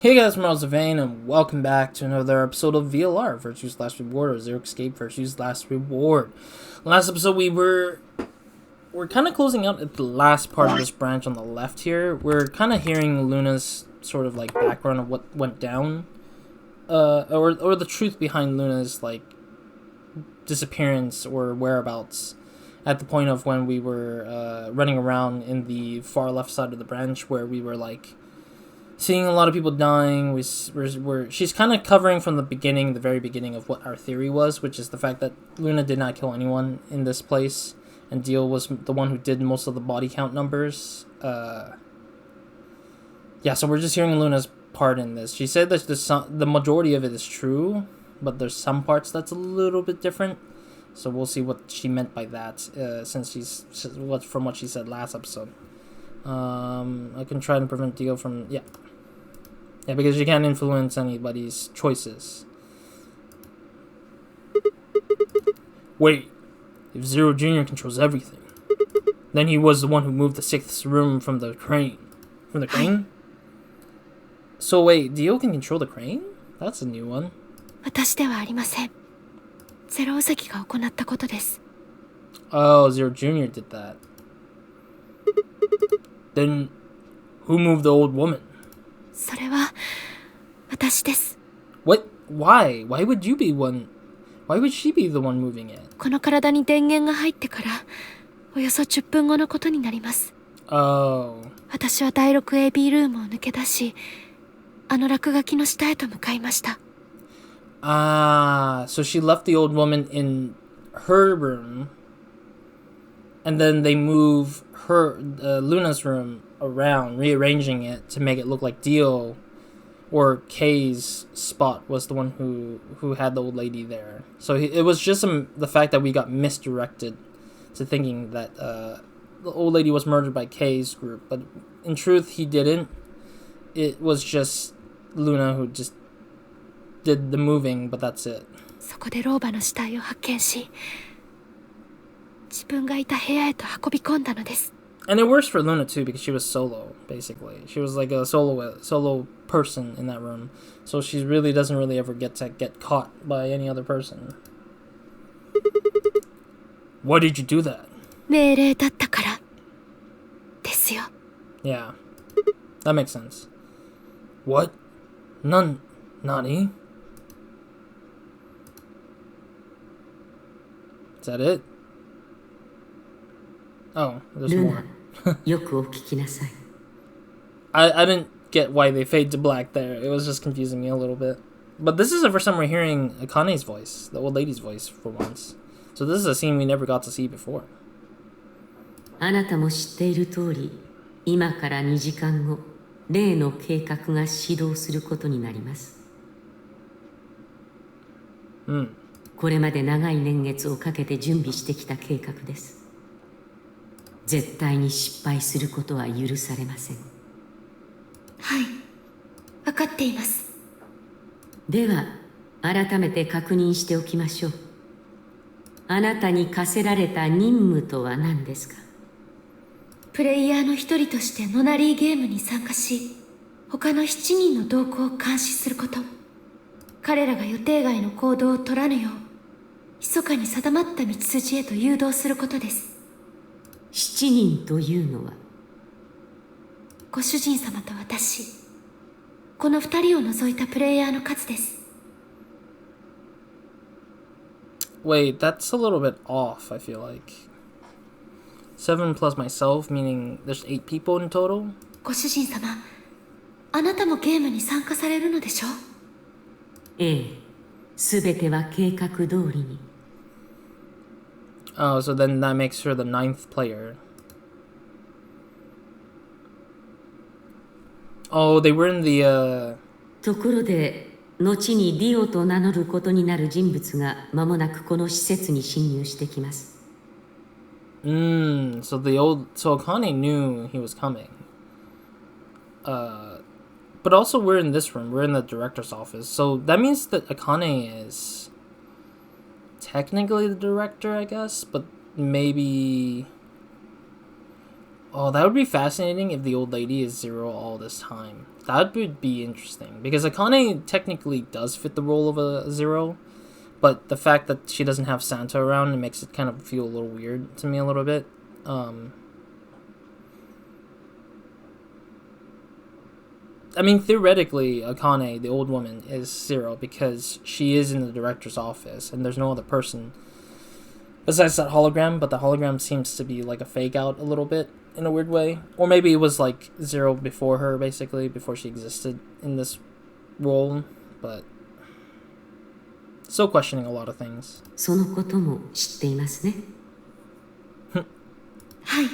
Hey guys, I'm RozaldVane, and welcome back to another episode of VLR, Virtue's Last Reward, or Zero Escape, Virtue's Last Reward. Last episode we're kind of closing out at the last part of this branch on the left here. We're kind of hearing Luna's sort of like background of what went down, or the truth behind Luna's like disappearance or whereabouts at the point of when we were running around in the far left side of the branch where we were like seeing a lot of people dying. She's kind of covering from the very beginning of what our theory was, which is the fact that Luna did not kill anyone in this place, and Deal was the one who did most of the body count numbers. Yeah, so we're just hearing Luna's part in this. She said that the majority of it is true, but there's some parts that's a little bit different. So we'll see what she meant by that, from what she said last episode. I can try and prevent Deal from Yeah, because you can't influence anybody's choices. Wait, if Zero Jr. controls everything, then he was the one who moved the sixth room from the crane. From the crane? So wait, Dio can control the crane? That's a new one. 私ではありません。ゼロウサギが行ったことです。Oh, Zero Jr. did that. Then, who moved the old woman? それは私です。 What? Why? Why would you be one? Why would she be the one moving it? この体に電源が入ってからおよそ10分後のことになります。Oh. 私は第 6AB ルームを抜け出し、あの落書きの下へと向かいました。Ah, so she left the old woman in her room, and then they move Luna's room around, rearranging it to make it look like Dio or Kay's spot was the one who had the old lady there. So it was just the fact that we got misdirected to thinking that the old lady was murdered by Kay's group, but in truth he didn't. It was just Luna who just did the moving, but that's it. そこで老婆の死体を発見し、自分がいた部屋へと運び込んだのです。And it works for Luna too, because she was solo, basically. She was like a solo person in that room. So she doesn't really ever get caught by any other person. Why did you do that? 命令だったからですよ。Yeah. That makes sense. What? Nani? Is that it? Oh, there's more. よくお聞きなさい。I didn't get why they fade to black there. It was just confusing me a little bit. But this is the first time we're hearing Akane's voice, the old lady's voice, for once. So this is a scene we never got to see before. あなたも知っている通り、今から2時間後、例の計画が始動することになります。これまで長い年月をかけて準備してきた計画です。絶対に失敗することは許されません。はい、分かっています。では、改めて確認しておきましょう。あなたに課せられた任務とは何ですか？プレイヤーの一人としてノナリーゲームに参加し、他の7人の動向を監視すること。彼らが予定外の行動を取らぬよう、密かに定まった道筋へと誘導することです。7人というのは、ご主人様と私、この2人を除いたプレイヤーの数です。Wait, that's a little bit off, I feel like. 7 plus myself, meaning there's 8 people in total? ご主人様、あなたもゲームに参加されるのでしょう？ええ、すべては計画通りに。Oh, so then that makes her the 9th player. Oh, they were in the, ところで、後にディオと名乗ることになる人物が間もなくこの施設に侵入してきます。so Akane knew he was coming. But also we're in this room, we're in the director's office, so that means that Akane is technically the director, I guess, but maybe Oh, that would be fascinating if the old lady is Zero all this time. That would be interesting because Akane technically does fit the role of a Zero, but the fact that she doesn't have Santa around, it makes it kind of feel a little weird to me a little bit. I mean, theoretically, Akane, the old woman, is Zero because she is in the director's office and there's no other person besides that hologram, but the hologram seems to be like a fake out a little bit in a weird way. Or maybe it was like Zero before her, basically, before she existed in this role, but still questioning a lot of things. そのことも知っていますね。はい。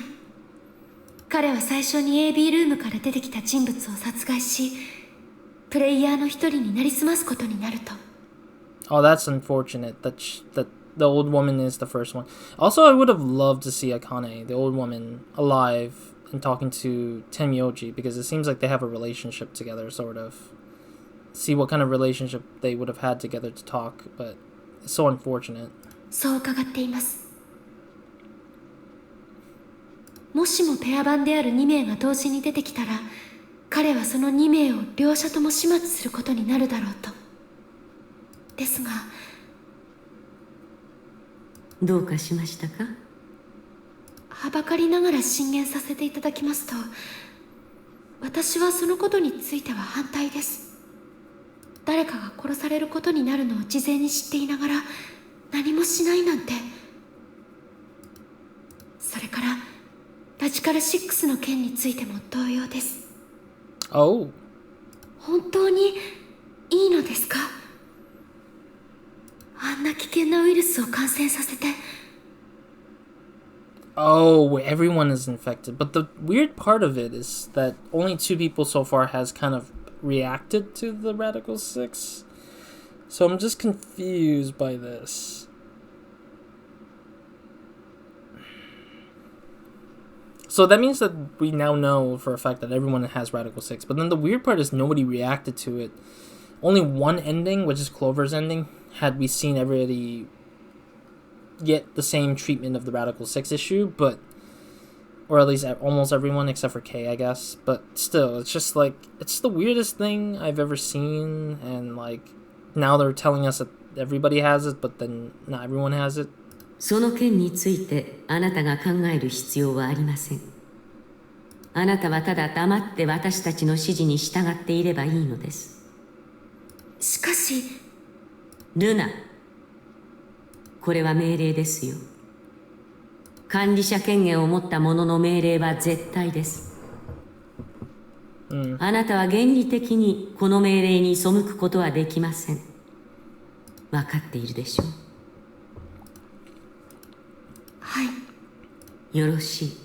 彼は最初に AB ルームから出てきた人物を殺害し、プレイヤーの一人になりすますことになると。Oh, that's unfortunate that the old woman is the first one. Also, I would have loved to see Akane, the old woman, alive and talking to Tenmyoji because it seems like they have a relationship together, sort of. See what kind of relationship they would have had together to talk, but it's so unfortunate. そう伺っています。もしもペア版である2名が同時に出てきたら、彼はその2名を両者とも始末することになるだろうと。ですが、どうかしましたか？はばかりながら進言させていただきますと、私はそのことについては反対です。誰かが殺されることになるのを事前に知っていながら何もしないなんて。それからラジカル6の件についても同様です。Oh. 本当にいいのですか？あんな危険なウイルスを感染させて。Oh, everyone is infected. But the weird part of it is that only 2 people so far has kind of reacted to the Radical 6. So I'm just confused by this. So that means that we now know for a fact that everyone has Radical 6. But then the weird part is nobody reacted to it. Only one ending, which is Clover's ending, had we seen everybody get the same treatment of the Radical 6 issue, but or at least almost everyone except for Kay, I guess. But still, it's just like, it's the weirdest thing I've ever seen, and like now they're telling us that everybody has it, but then not everyone has it. その件についてあなたが考える必要はありません。あなたはただ黙って私たちの指示に従っていればいいのです。しかし、ルナ、これは命令ですよ。管理者権限を持った者の命令は絶対です。あなたは原理的にこの命令に背くことはできません。分かっているでしょう。はい。よろしい。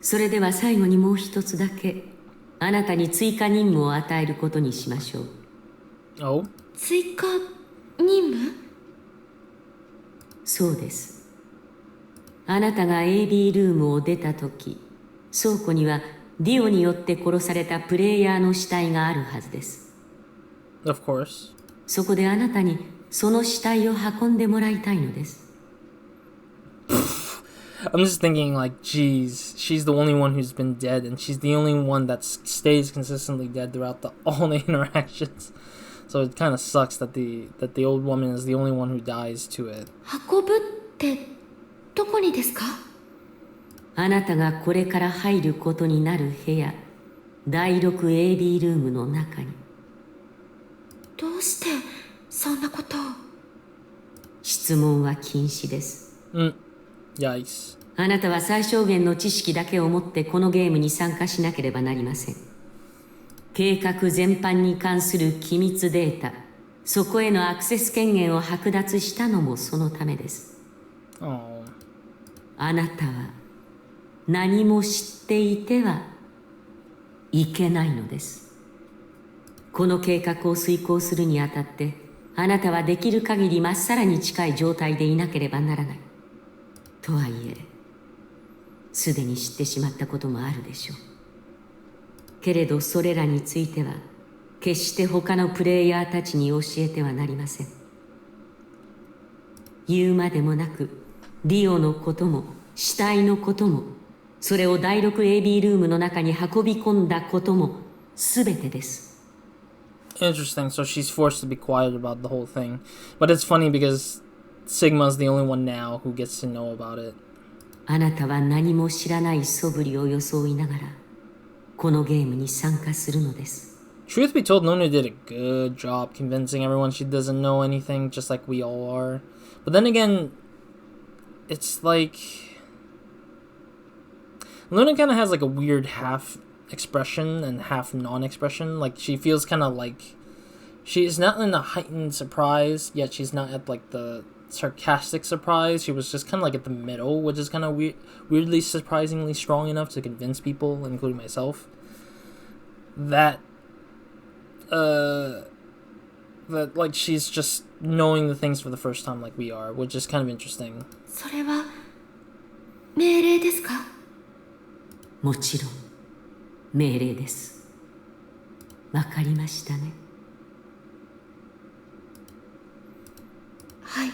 それでは最後にもう一つだけあなたに追加任務を与えることにしましょう。Oh? 追加任務？そうです。あなたが AB ルームを出たとき、倉庫にはディオによって殺されたプレイヤーの死体があるはずです。Of course. そこであなたにその死体を運んでもらいたいのです。I'm just thinking like, geez, she's the only one who's been dead, and she's the only one that stays consistently dead throughout all the interactions. So it kind of sucks that the old woman is the only one who dies to it. 運ぶってどこにですか？あなたがこれから入ることになる部屋、第 6AB ルームの中に。どうしてそんなことを？質問は禁止です。Yikes. あなたは最小限の知識だけを持ってこのゲームに参加しなければなりません。計画全般に関する機密データ、そこへのアクセス権限を剥奪したのもそのためです。Oh. あなたは何も知っていてはいけないのです。この計画を遂行するにあたって、あなたはできる限りまっさらに近い状態でいなければならない。とはいえ、すでに知ってしまったこともあるでしょう。けれどそれらについては、決して他のプレイヤーたちに教えてはなりません。言うまでもなく、リオのことも、死体のことも、それを第 6AB ルームの中に運び込んだことも全てです。Interesting. So she's forced to be quiet about the whole thing. But it's funny because Sigma's the only one now who gets to know about it. あなたは何も知らない素振りを装いながらこのゲームに参加するのです。Truth be told, Luna did a good job convincing everyone she doesn't know anything, just like we all are. But then again, it's like Luna kind of has like a weird half expression and half non-expression. Like she feels kind of like she's not in a heightened surprise, yet she's not at like the sarcastic surprise. She was just kind of like at the middle, which is kind of weirdly surprisingly strong enough to convince people, including myself, that like she's just knowing the things for the first time like we are, which is kind of interesting. それは命令ですか？もちろん命令です。わかりましたね。はい。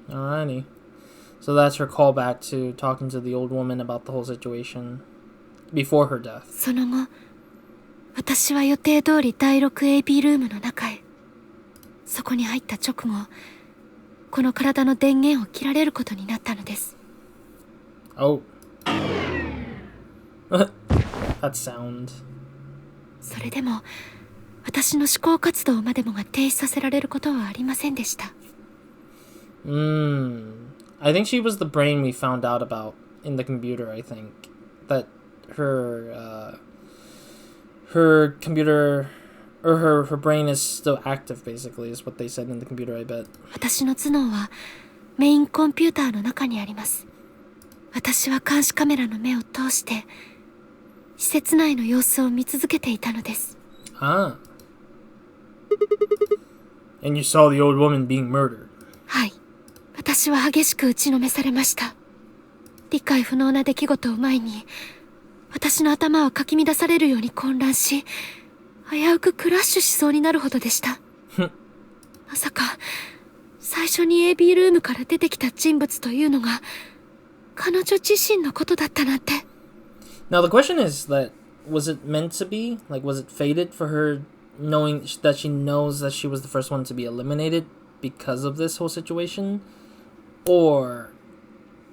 Alrighty. So that's her callback to talking to the old woman about the whole situation before her death. その後、私は予定通り第 6AB ルームの中へ。そこに入った直後、この体の電源を切られることになったのです。Oh. That sound. それでも、私の思考活動までもが停止させられることはありませんでした。I think she was the brain we found out about in the computer, I think. That her computer, or her brain is still active, basically, is what they said in the computer, I bet. 私の頭脳はメインコンピューターの中にあります。私は監視カメラの目を通して、施設内の様子を見続けていたのです。Ah. And you saw the old woman being murdered. はい。私は激しく打ちのめされました。理解不能な出来事を前に、私の頭はかき乱されるように混乱し、危うくクラッシュしそうになるほどでした。まさか、最初に AB ルームから出てきた人物というのが、彼女自身のことだったなんて。Now the question is that, was it meant to be? Like, was it fated for her knowing that she knows that she was the first one to be eliminated because of this whole situation? Or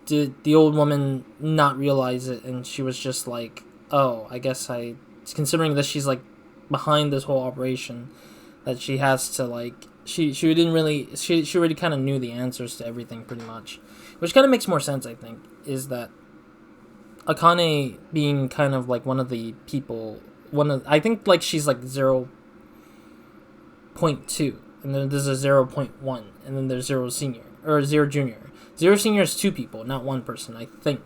did the old woman not realize it and she was just like, oh, I guess considering that she's like behind this whole operation, that she has to like, she already kind of knew the answers to everything pretty much. Which kind of makes more sense, I think, is that Akane being kind of like one of the people, I think like she's like 0.2, and then there's a 0.1, and then there's 0 senior, or 0 junior. 0 senior is 2 people, not 1 person, I think.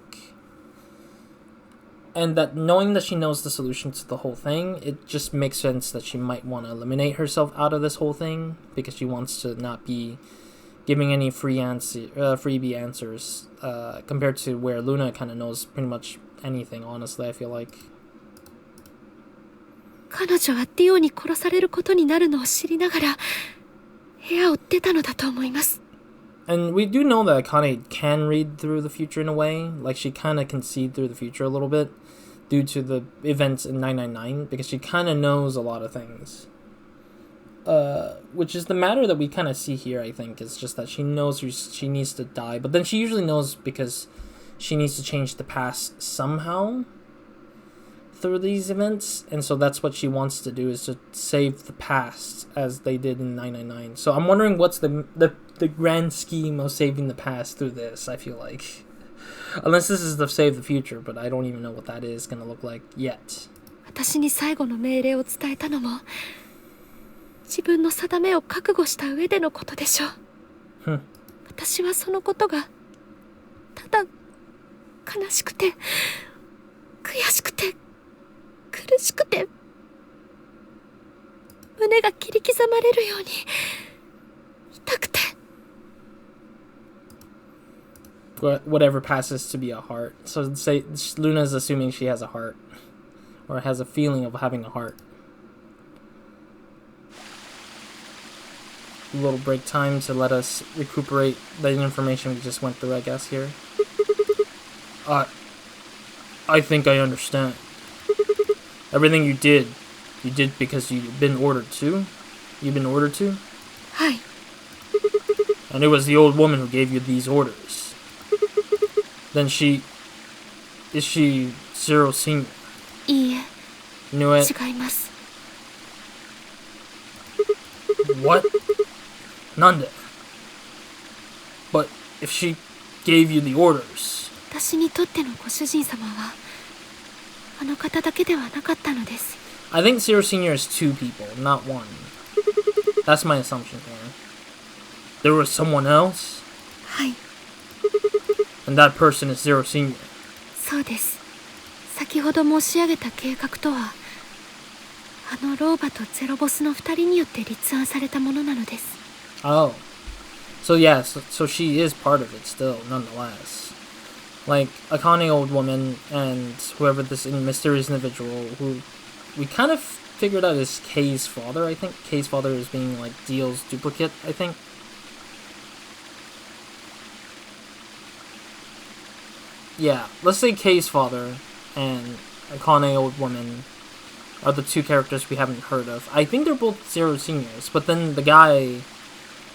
And that knowing that she knows the solution to the whole thing, it just makes sense that she might want to eliminate herself out of this whole thing, because she wants to not be giving any freebie answers, compared to where Luna kind of knows pretty much anything, honestly, I feel like. 彼女はディオに殺されることになるのを知りながら、部屋を出たのだと思います。And we do know that Akane can read through the future in a way. Like, she kind of can see through the future a little bit due to the events in 999, because she kind of knows a lot of things. Which is the matter that we kind of see here, I think, is just that she knows she needs to die. But then she usually knows because she needs to change the past somehow through these events. And so that's what she wants to do, is to save the past as they did in 999. So I'm wondering what's the grand scheme of saving the past through this, I feel like. Unless this is the save the future, but I don't even know what that is going to look like yet. 私に最後の命令を伝えたのも、自分の定めを覚悟した上でのことでしょう。私はそのことが、ただ、悲しくて、悔しくて、苦しくて、胸が切り刻まれるように、痛くて。Whatever passes to be a heart. So say Luna's assuming she has a heart, or has a feeling of having a heart. A little break time to let us recuperate the information we just went through, I guess, here. I think I understand. Everything you did because you've been ordered to? You've been ordered to? はい。 And it was the old woman who gave you these orders. Then is she Zero Senior? いいえ、 You knew it? 違います。 What? Nande. But if she gave you the orders, 私にとってのご主人様はあの方だけではなかったのです。 I think Zero Senior is 2 people, not 1. That's my assumption here. There was someone else? はい、 And that person is Zero Senior. そうです。先ほど申し上げた計画とはあの老婆とゼロボスの2人によって立案されたものなのです。 Oh. So yeah, so she is part of it still, nonetheless. Like, Akane old woman and whoever this mysterious individual who we kind of figured out is Kei's father, I think. Kei's father is being, like, Deal's duplicate, I think. Yeah, let's say Kei's father and Akane old woman are the 2 characters we haven't heard of. I think they're both Zero Seniors, but then the guy,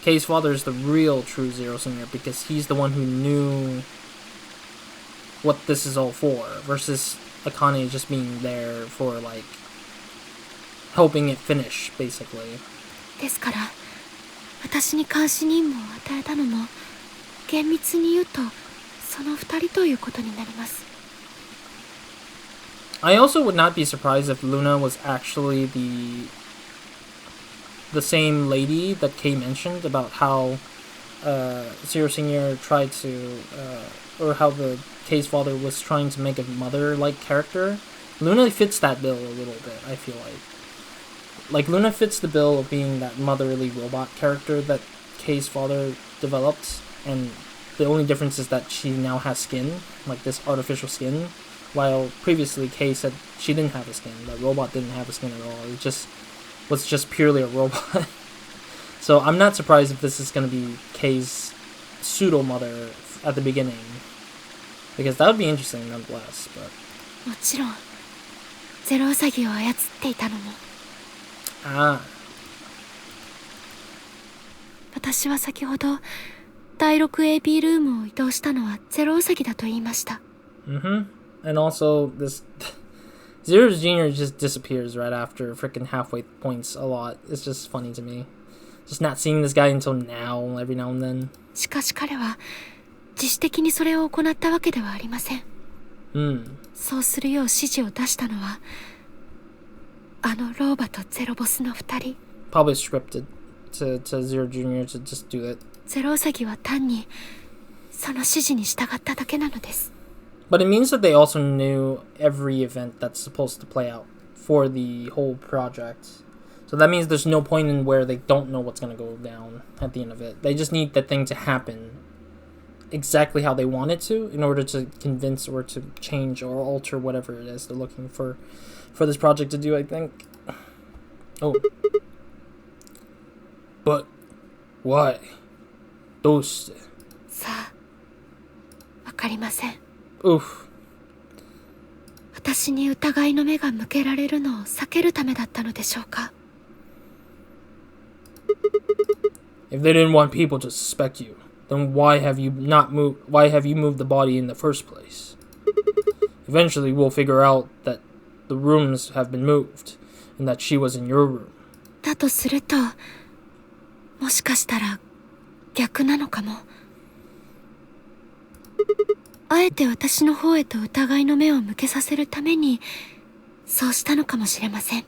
Kei's father, is the real true Zero Senior because he's the one who knew what this is all for, versus Akane just being there for, like, helping it finish, basically. ですから私に監視任務を与えたのも厳密に言うとその2人ということになります。 I also would not be surprised if Luna was actually the same lady that Kei mentioned about how Zero Senior tried to, or how the Kei's father was trying to make a mother-like character. Luna fits that bill a little bit, I feel like. Like, Luna fits the bill of being that motherly robot character that Kei's father developed, and the only difference is that she now has skin, like this artificial skin, while previously Kei said she didn't have a skin. The robot didn't have a skin at all. It was just purely a robot. So I'm not surprised if this is going to be Kei's pseudo-mother at the beginning, because that would be interesting nonetheless. But もちろんゼロウサギを操っていたのも 私は先ほど第 6AB ルームを移動したのはゼロウサギだと言いました。 And also, this Zero Junior just disappears right after freaking halfway points a lot. It's just funny to me. Just not seeing this guy until now, every now and then. しかし彼は自主的にそれを行ったわけではありません。そうするよう指示を出したのはあの老婆とゼロボスの2人。 Probably scripted to Zero Junior to just do it. ゼロウサギは単にその指示に従っただけなのです。 But it means that they also knew every event that's supposed to play out for the whole project. So that means there's no point in where they don't know what's going to go down at the end of it. They just need the thing to happen exactly how they want it to in order to convince or to change or alter whatever it is they're looking for this project to do, I think. Oh. But why? どうして? さあ、わかりません。 Oof. 私に疑いの目が向けられるのを避けるためだったのでしょうか。 If they didn't want people to suspect you, then why have you moved the body in the first place? Eventually we'll figure out that the rooms have been moved and that she was in your room. だとすると、もしかしたら逆なのかも。あえて私の方へと疑いの目を向けさせるためにそうしたのかもしれません。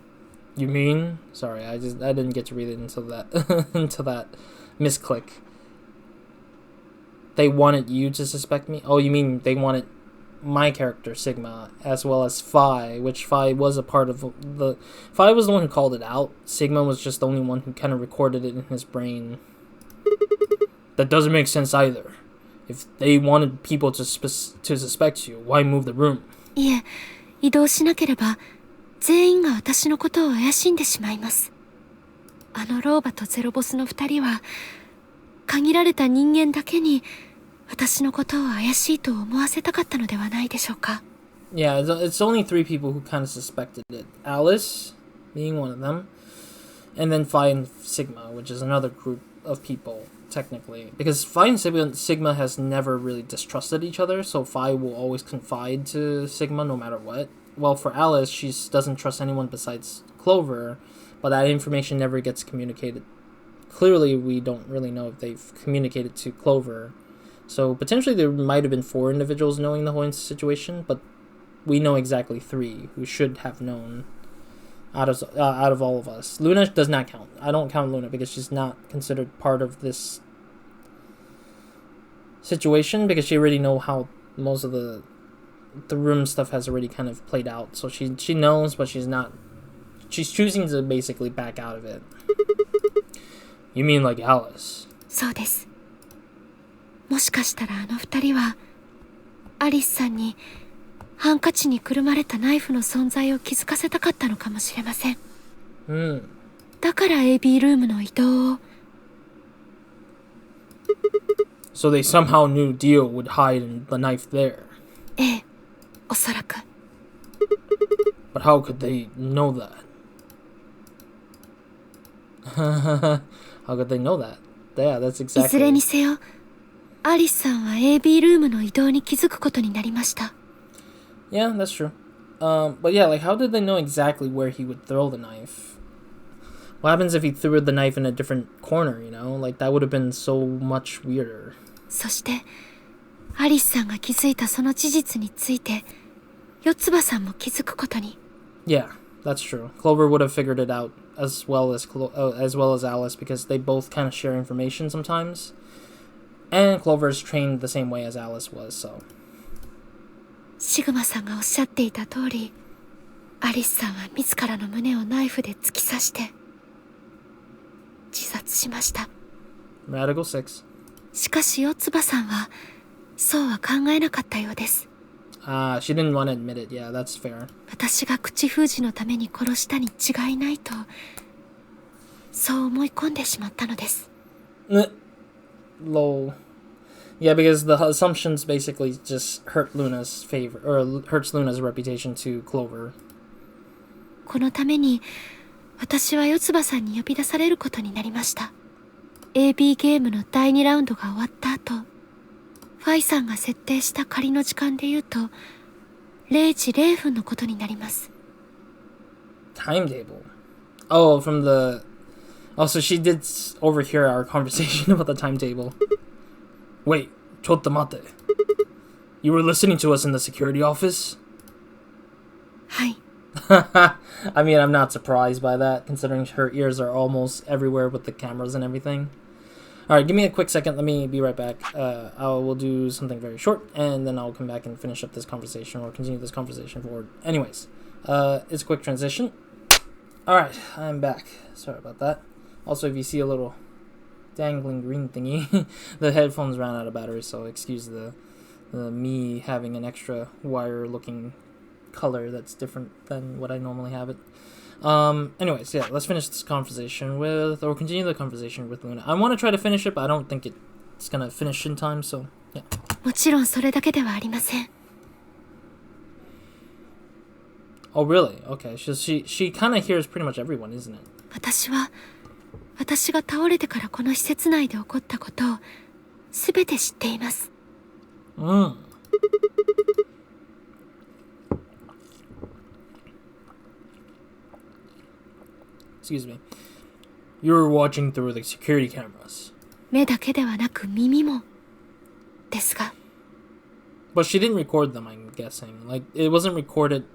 You mean? Sorry, I didn't get to read it until that until that misclick. They wanted you to suspect me? Oh, you mean they wanted my character Sigma as well as Phi, which Phi was a part of the Phi was the one who called it out. Sigma was just the only one who kind of recorded it in his brain. That doesn't make sense either. If they wanted people to suspect you, why move the room? いえ、移動しなければ全員が私のことを怪しんでしまいます。あの老婆とゼロボスの2人は限られた人間だけに私のことを怪しいと思わせたかったのではないでしょうか。Yeah, it's only 3 people who kind of suspected it. Alice being one of them, and then Phi and Sigma, which is another group of people, technically. Because Phi and Sigma has never really distrusted each other, so Phi will always confide to Sigma no matter what. Well, for Alice, she doesn't trust anyone besides Clover, but that information never gets communicated. Clearly, we don't really know if they've communicated to Clover. So, potentially there might have been 4 individuals knowing the whole situation, but we know exactly 3 who should have known out of all of us. Luna does not count. I don't count Luna because she's not considered part of this situation because she already know how most of the room stuff has already kind of played out. So she knows, but she's choosing to basically back out of it. You mean like Alice? そうです。もしかしたらあの2人はアリスさんにハンカチにくるまれたナイフの存在を気づかせたかったのかもしれません。だから AB ルームの移動を。So they somehow knew Dio would hide in the knife there. ええ、おそらく。But how could they know that? How could they know that? Yeah, that's いず exactly. れにせよ、アリスさんは AB ルームの移動に気づくことになりました。Yeah, that's true. But yeah, like, how did they know exactly where he would throw the knife? What happens if he threw the knife in a different corner, you know? Like, that would have been so much weirder. そして、アリスさんが気づいたその事実について、四つ葉さんも気づくことに。Yeah, that's true. Clover would have figured it out as well as Alice because they both kind of share information sometimes. And Clover's trained the same way as Alice was, so. シグマさんがおっしゃっていた通り、アリスさんは自らの胸をナイフで突き刺して自殺しました。Radical 6. しかし四つ葉さんはそうは考えなかったようです。She didn't want to admit it. Yeah, that's fair. 私が口封じのために殺したに違いないと、そう思い込んでしまったのです。Lol. Yeah, because the assumptions basically just hurt Luna's favor, or hurts Luna's reputation to Clover. このために私は四つ葉さんに呼び出されることになりました。AB ゲームの第2ラウンドが終わった後、ファイさんが設定した仮の時間で言うと0時0分のことになります。 Timetable. Oh, from the... Oh, so she did overhear our conversation about the timetable. Wait, ちょっと待って. You were listening to us in the security office? はい。I mean, I'm not surprised by that, considering her ears are almost everywhere with the cameras and everything. Alright, give me a quick second. Let me be right back. I will do something very short, and then I'll come back and finish up this conversation, or continue this conversation forward. Anyways, it's a quick transition. Alright, I'm back. Sorry about that. Also, if you see a little dangling green thingy, the headphones ran out of battery, so excuse the me having an extra wire-looking color that's different than what I normally have it. Anyways, yeah, let's finish this conversation or continue the conversation with Luna. I want to try to finish it, but I don't think it's gonna finish in time, so, yeah. もちろんそれだけではありません。 Oh, really? Okay, she kind of hears pretty much everyone, isn't it? 私が倒れてからこの施設内で起こったことを全て知っています。Excuse me. You were watching through the security cameras. 目だけではなく耳もですが。 But she didn't record them, I'm guessing. Like, it wasn't recorded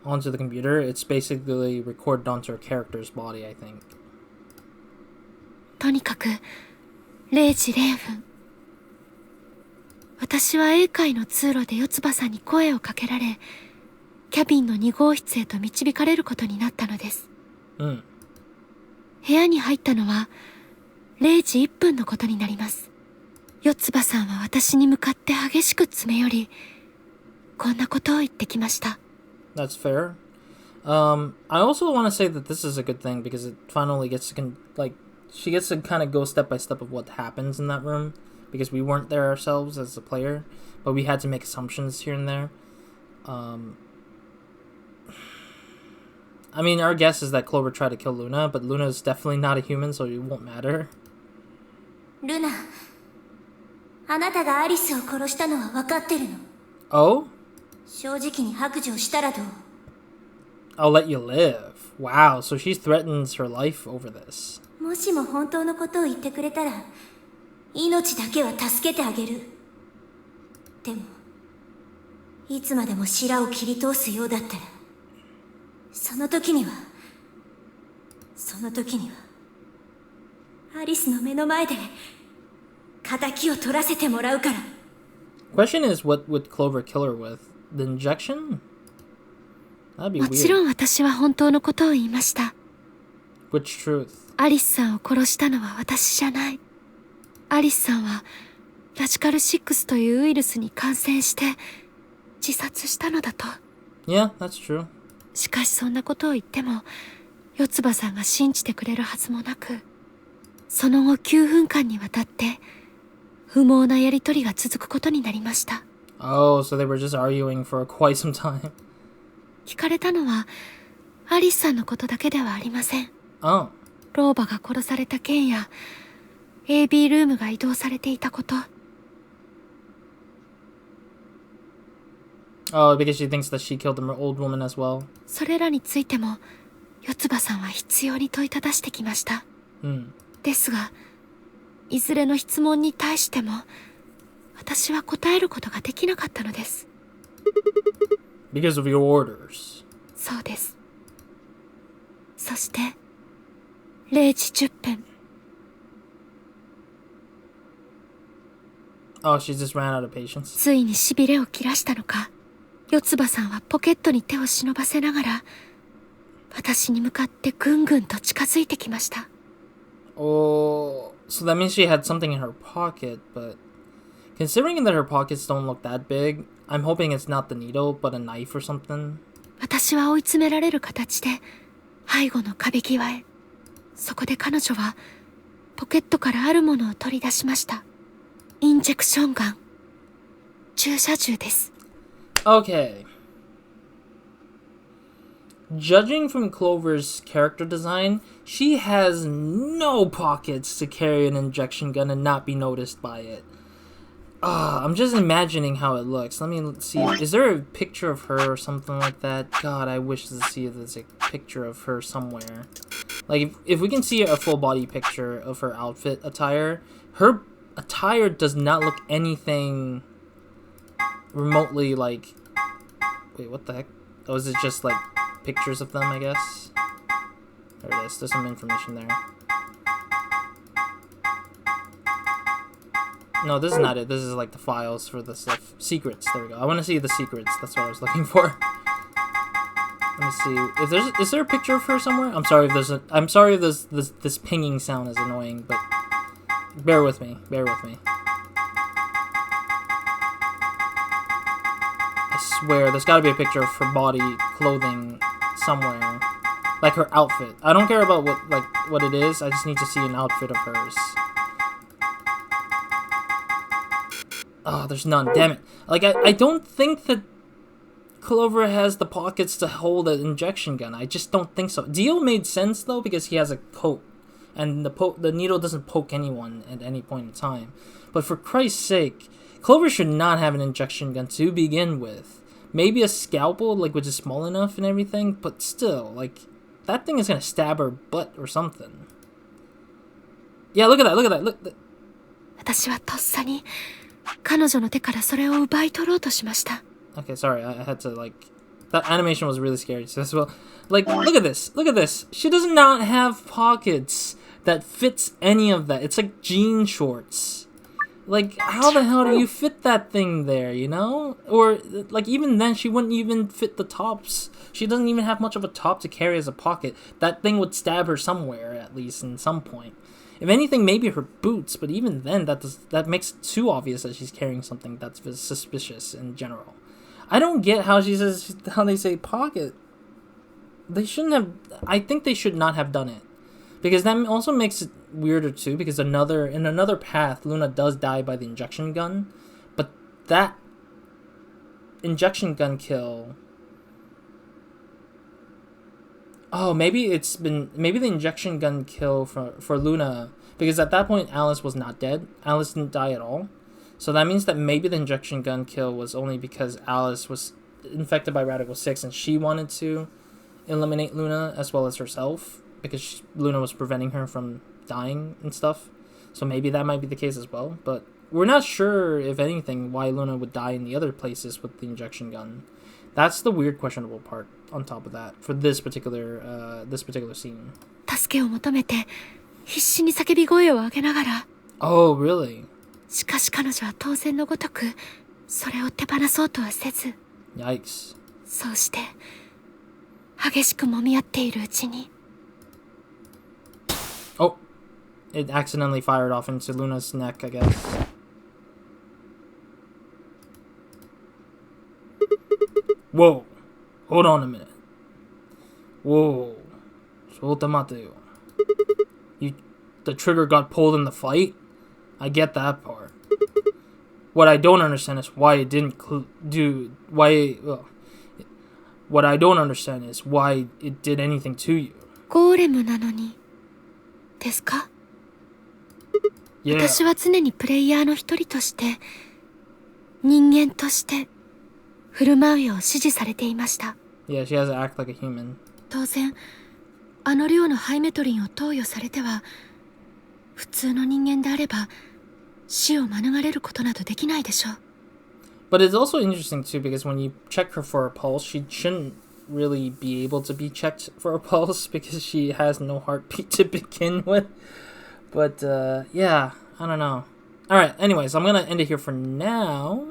onto the computer. It's basically recorded onto her character's body, I think. とにかく0時0分。私は英会の通路で四つ葉さんに声をかけられ、キャビンの2号室へと導かれることになったのです。部屋に入ったのは0時1分のことになります。四つ葉さんは私に向かって激しく詰め寄り、こんなことを言ってきました。 That's fair. I also want to say that this is a good thing because it finally gets to she gets to kind of go step by step of what happens in that room, because we weren't there ourselves as a player, but we had to make assumptions here and there. I mean, our guess is that Clover tried to kill Luna, but Luna is definitely not a human, so it won't matter. ルナ、あなたがアリスを殺したのは分かってるの。Oh? 正直に白状したらどう？ I'll let you live. Wow, so she threatens her life over this. もしも本当のことを言ってくれたら、命だけは助けてあげる。でも、いつまでも白を切り通すようだったら、その時には、アリスの目の前で、仇を取らせてもらうから。Question is, what would Clover kill her with? The injection? That'd be もちろ weird. ん私は本当のことを言いました。Which truth? アリスさんを殺したのは私じゃない。アリスさんはラジカル6というウイルスに感染して自殺したのだと。Yeah, that's true. しかしそんなことを言っても四葉さんが信じてくれるはずもなく、その後9分間にわたって不毛なやりとりが続くことになりました。Oh, so they were just arguing for quite some time. 聞かれたのはアリスさんのことだけではありません。 Oh. 老婆が殺された件や AB ルームが移動されていたこと。 Oh, because she thinks that she killed the old woman as well. それらについても四葉さんは必要に問いただしてきました。ですが、いずれの質問に対しても私は答えることができなかったのです。 Because of your orders. そうです。そして0時10分。 Oh, she just ran out of patience. ついに痺れを切らしたのか、四葉さんはポケットに手を忍ばせながら私に向かってぐんぐんと近づいてきました。 Oh, so that means she had something in her pocket, but considering that her pockets don't look that big, I'm hoping it's not the needle, but a knife or something. 私は追い詰められる形で背後の壁際へ。そこで彼女はポケットからあるものを取り出しました。インジェクションガン、注射銃です。 Okay. Judging from Clover's character design, she has no pockets to carry an injection gun and not be noticed by it. I'm just imagining how it looks. Let me see. Is there a picture of her or something like that? God, I wish to see if there's a picture of her somewhere. Like, if we can see a full body picture of her outfit attire, her attire does not look anything remotely like... Wait, what the heck? Oh, is it just like pictures of them, I guess? There it is. There's some information there. No, this is not it. This is like the files for the stuff. Secrets. There we go. I want to see the secrets. That's what I was looking for. Let me see. If is there a picture of her somewhere? I'm sorry if this pinging sound is annoying, but bear with me. Bear with me. I swear, there's got to be a picture of her body, clothing somewhere, like her outfit. I don't care about what it is. I just need to see an outfit of hers. Oh, there's none. Damn it. Like, I don't think that Clover has the pockets to hold an injection gun. I just don't think so. Dio made sense, though, because he has a coat. And the needle doesn't poke anyone at any point in time. But for Christ's sake, Clover should not have an injection gun to begin with. Maybe a scalpel, like, which is small enough and everything. But still, like, that thing is going to stab her butt or something. Yeah, look at that. Look at that. Look. 私はとっさに彼女の手からそれを奪い取ろうとしました。 Okay, sorry, I had to, like... That animation was really scary as well. Like, look at this. Look at this. She does not have pockets that fits any of that. It's like jean shorts. Like, how the hell do you fit that thing there, you know? Or, like, even then, she wouldn't even fit the tops. She doesn't even have much of a top to carry as a pocket. That thing would stab her somewhere, at least, in some point. If anything, maybe her boots, but even then, that makes it too obvious that she's carrying something that's suspicious in general. I don't get how how they say pocket. They shouldn't have... I think they should not have done it. Because that also makes it weirder too, because in another path, Luna does die by the injection gun. But that injection gun kill. Oh, maybe the injection gun kill for Luna, because at that point Alice was not dead. Alice didn't die at all. So that means that maybe the injection gun kill was only because Alice was infected by Radical 6 and she wanted to eliminate Luna as well as herself, because Luna was preventing her from dying and stuff. So maybe that might be the case as well. But we're not sure, if anything, why Luna would die in the other places with the injection gun. That's the weird, questionable part on top of that for this particular scene. 助けを求めて必死に叫び声を上げながら。Oh, really? しかし彼女は当然のごとくそれを手放そうとはせず。Yikes. そうして激しく揉み合っているうちに。Oh, it accidentally fired off into Luna's neck, I guess. Whoa, hold on a minute. Whoa, the trigger got pulled in the fight? I get that part. What I don't understand is why it didn't what I don't understand is why it did anything to you. ゴーレムなのにですか？ Yeah. 私は常にプレイヤーの一人として人間として振る舞うよう指示されていました。Yeah, she has to act like a human. 当然あの量のハイメトリンを投与されては普通の人間であれば死を免れることなどできないでしょう。But it's also interesting too, because when you check her for a pulse, she shouldn't really be able to be checked for a pulse because she has no heartbeat to begin with. But yeah, I don't know. Alright, anyways, I'm gonna end it here for now,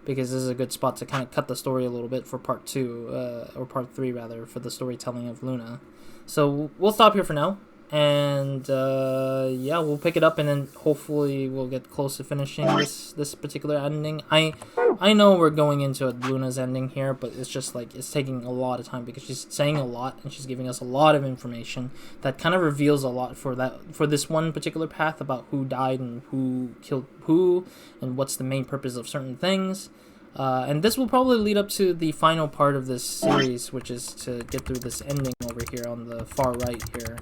because this is a good spot to kind of cut the story a little bit for part 2, or part 3 rather, for the storytelling of Luna. So we'll stop here for now. And yeah, we'll pick it up, and then hopefully we'll get close to finishing this particular ending. I know we're going into Luna's ending here, but it's just like it's taking a lot of time because she's saying a lot and she's giving us a lot of information that kind of reveals a lot for this one particular path about who died and who killed who and what's the main purpose of certain things. And this will probably lead up to the final part of this series, which is to get through this ending over here on the far right here,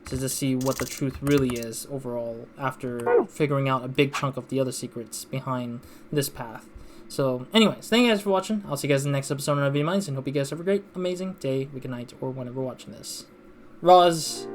to see what the truth really is overall after figuring out a big chunk of the other secrets behind this path. So anyways, thank you guys for watching. I'll see you guys in the next episode of Video Minds, and hope you guys have a great, amazing day, week, night, or whenever watching this. Roz